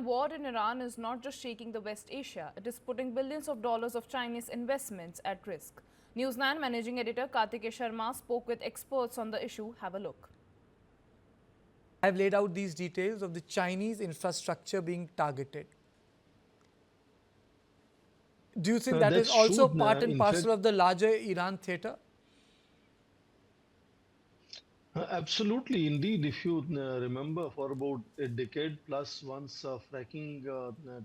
war in Iran is not just shaking the West Asia, it is putting billions of dollars of Chinese investments at risk. News9 managing editor Kartikeya Sharma spoke with experts on the issue. Have a look. I've laid out these details of the Chinese infrastructure being targeted. Do you think that is also part and parcel of the larger Iran theatre? Absolutely, indeed. If you remember, for about a decade plus, once fracking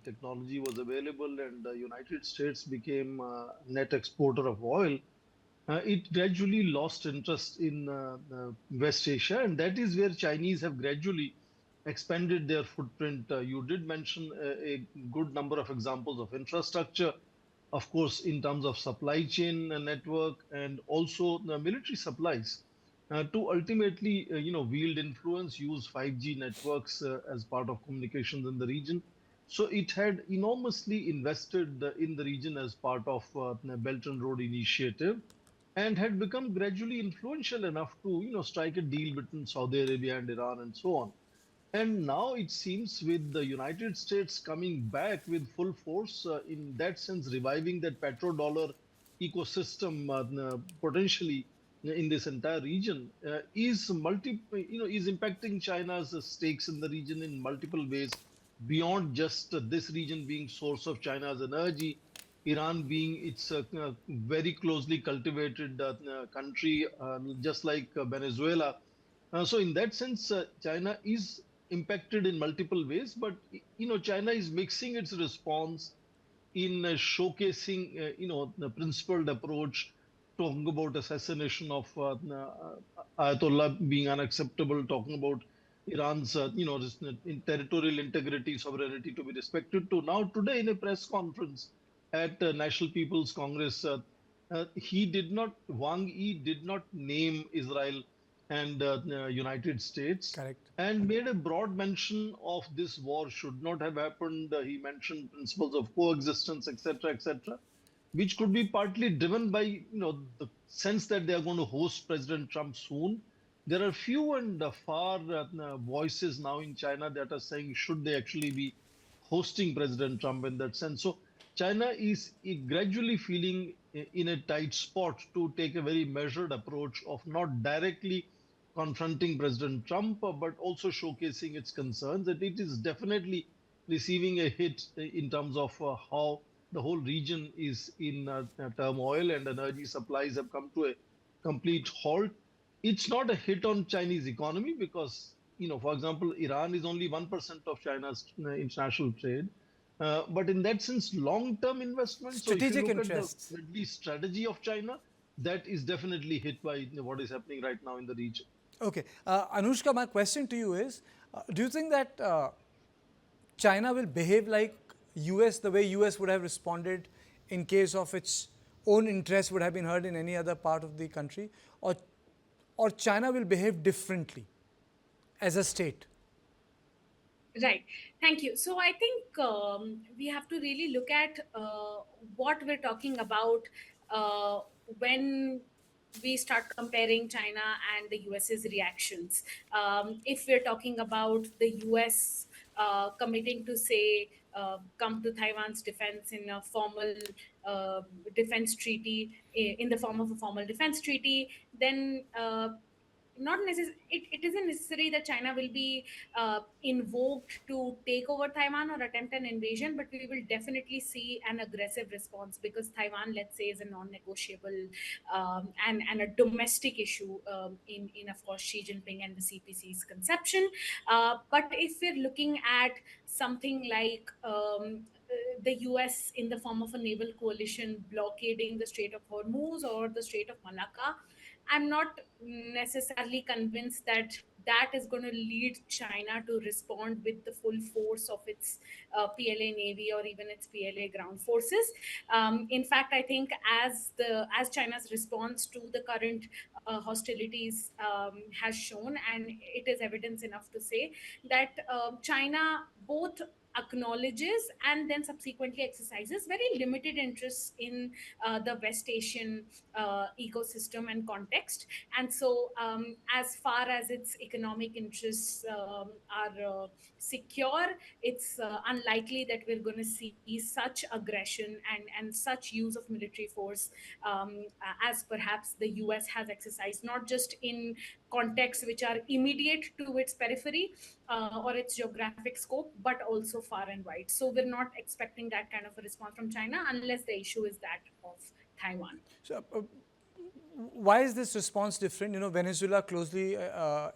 technology was available and the United States became net exporter of oil, it gradually lost interest in West Asia, and that is where Chinese have gradually expanded their footprint. You did mention a good number of examples of infrastructure, of course, in terms of supply chain network and also the military supplies to ultimately, wield influence, use 5G networks as part of communications in the region. So it had enormously invested in the region as part of the Belt and Road Initiative, and had become gradually influential enough to, strike a deal between Saudi Arabia and Iran and so on. And now it seems with the United States coming back with full force, in that sense, reviving that petrodollar ecosystem potentially in this entire region is impacting China's stakes in the region in multiple ways beyond just this region being source of China's energy, Iran being its very closely cultivated country, just like Venezuela. So in that sense, China is impacted in multiple ways, but China is mixing its response in showcasing the principled approach, talking about assassination of Ayatollah being unacceptable, talking about Iran's territorial integrity, sovereignty to be respected. To now today in a press conference at National People's Congress, Wang Yi did not name Israel and United States, Correct. and made a broad mention of this war should not have happened. He mentioned principles of coexistence, etc., etc., which could be partly driven by the sense that they are going to host President Trump soon. There are few and far voices now in China that are saying should they actually be hosting President Trump in that sense. So China is gradually feeling in a tight spot to take a very measured approach of not directly confronting President Trump, but also showcasing its concerns. That it is definitely receiving a hit in terms of how the whole region is in turmoil and energy supplies have come to a complete halt. It's not a hit on Chinese economy because, for example, Iran is only 1% of China's international trade. But in that sense, long-term investment. So if you Strategic look at the interests. friendly strategy of China, that is definitely hit by what is happening right now in the region. Okay. Anushka, my question to you is, do you think that China will behave like US, the way US would have responded in case of its own interests would have been hurt in any other part of the country? Or China will behave differently as a state? Right. Thank you. So I think we have to really look at what we're talking about when we start comparing China and the US's reactions. If we're talking about the US committing to say come to Taiwan's defense in a formal defense treaty, in the form of a formal defense treaty, then not necessarily it isn't necessary that China will be invoked to take over Taiwan or attempt an invasion, but we will definitely see an aggressive response because Taiwan, let's say, is a non-negotiable and a domestic issue in of course Xi Jinping and the CPC's conception. But if we're looking at something like the US in the form of a naval coalition blockading the Strait of Hormuz or the Strait of Malacca, I'm not necessarily convinced that that is going to lead China to respond with the full force of its PLA Navy or even its PLA ground forces. In fact, I think as China's response to the current hostilities has shown, and it is evidence enough to say that China both acknowledges and then subsequently exercises very limited interests in the West Asian ecosystem and context. And so, as far as its economic interests are secure, it's unlikely that we're going to see such aggression and such use of military force as perhaps the US has exercised, not just in contexts which are immediate to its periphery or its geographic scope, but also far and wide. So we're not expecting that kind of a response from China unless the issue is that of Taiwan. So, why is this response different? You know, Venezuela closely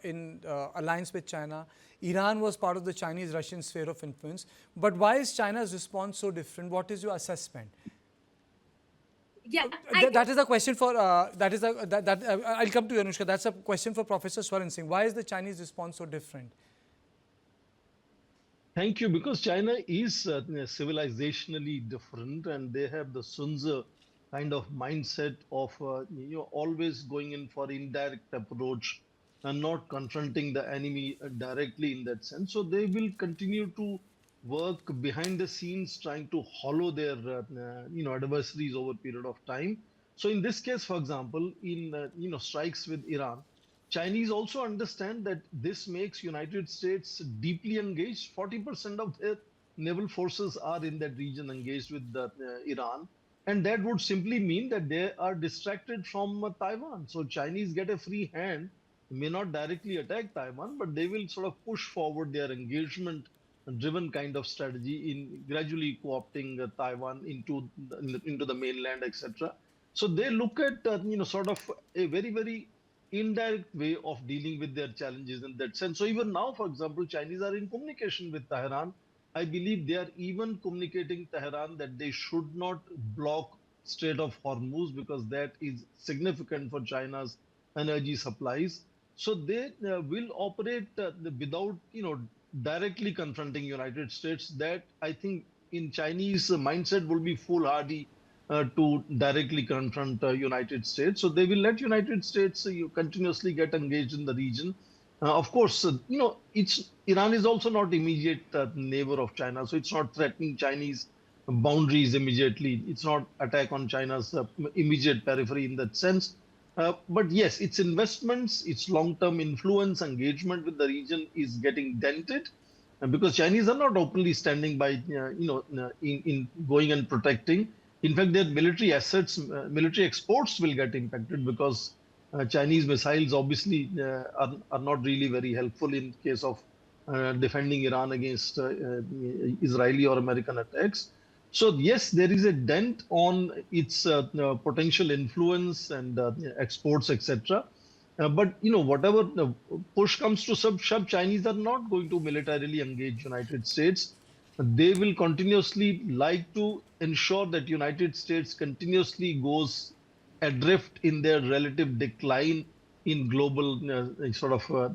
in alliance with China. Iran was part of the Chinese-Russian sphere of influence. But why is China's response so different? What is your assessment? Yeah, That is a question for, I'll come to you, Anushka. That's a question for Professor Swaran Singh. Why is the Chinese response so different? Thank you. Because China is civilizationally different, and they have the Sun Tzu kind of mindset of always going in for indirect approach and not confronting the enemy directly in that sense. So they will continue to work behind the scenes, trying to hollow their adversaries over a period of time. So in this case, for example, in strikes with Iran, Chinese also understand that this makes United States deeply engaged. 40% of their naval forces are in that region engaged with Iran. And that would simply mean that they are distracted from Taiwan. So Chinese get a free hand, may not directly attack Taiwan, but they will sort of push forward their engagement driven kind of strategy in gradually co-opting Taiwan into the mainland, etc. So they look at sort of a very, very indirect way of dealing with their challenges in that sense. So even now, for example, Chinese are in communication with Tehran. I believe they are even communicating Tehran that they should not block Strait of Hormuz because that is significant for China's energy supplies. So they will operate without directly confronting United States. That I think in Chinese mindset will be foolhardy to directly confront United States. So they will let United States continuously get engaged in the region. Of course, Iran is also not immediate neighbor of China, so it's not threatening Chinese boundaries immediately. It's not attack on China's immediate periphery in that sense. But yes, its investments, its long-term influence, engagement with the region is getting dented because Chinese are not openly standing by, in going and protecting. In fact, their military assets, military exports will get impacted because Chinese missiles obviously are not really very helpful in case of defending Iran against Israeli or American attacks. So yes, there is a dent on its potential influence and exports, etc. But whatever the push comes to shove, Chinese are not going to militarily engage United States. They will continuously like to ensure that United States continuously goes adrift in their relative decline in global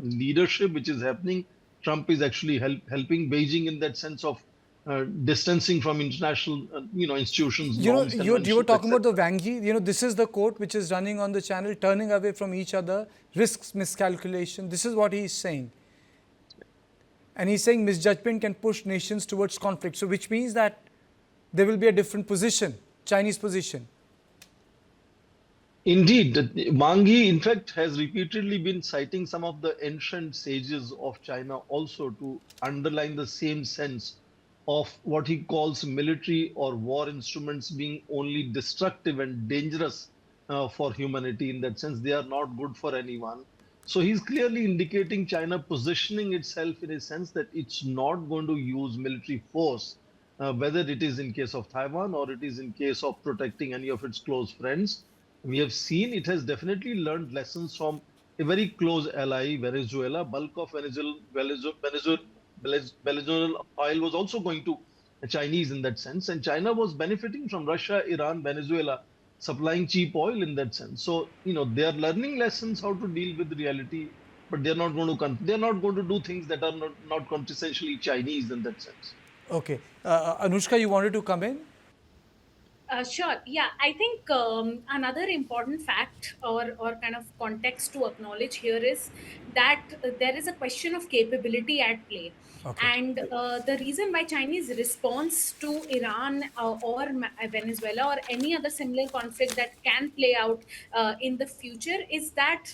leadership, which is happening. Trump is actually helping Beijing in that sense of distancing from international, institutions, You know, norms, you were conventions, talking about the etc. Wang Yi. You know, this is the quote which is running on the channel, turning away from each other, risks miscalculation. This is what he's saying. And he's saying misjudgment can push nations towards conflict. So which means that there will be a different position, Chinese position. Indeed, Wang Yi, in fact, has repeatedly been citing some of the ancient sages of China also to underline the same sense of what he calls military or war instruments being only destructive and dangerous for humanity. In that sense, they are not good for anyone. So he's clearly indicating China positioning itself in a sense that it's not going to use military force, whether it is in case of Taiwan or it is in case of protecting any of its close friends. We have seen it has definitely learned lessons from a very close ally, Venezuela. Bulk of Venezuelan oil was also going to Chinese in that sense. And China was benefiting from Russia, Iran, Venezuela supplying cheap oil in that sense. So, they are learning lessons how to deal with reality, but they're not going to do things that are not quintessentially Chinese in that sense. Okay. Anushka, you wanted to come in? Sure. Yeah, I think another important fact or kind of context to acknowledge here is that there is a question of capability at play. Okay. And the reason why Chinese response to Iran or Venezuela or any other similar conflict that can play out in the future is that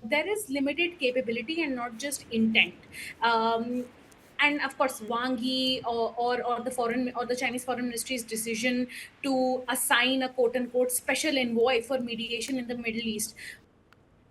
there is limited capability and not just intent. Um, and of course Wang Yi or the foreign or the Chinese foreign ministry's decision to assign a quote unquote special envoy for mediation in the Middle East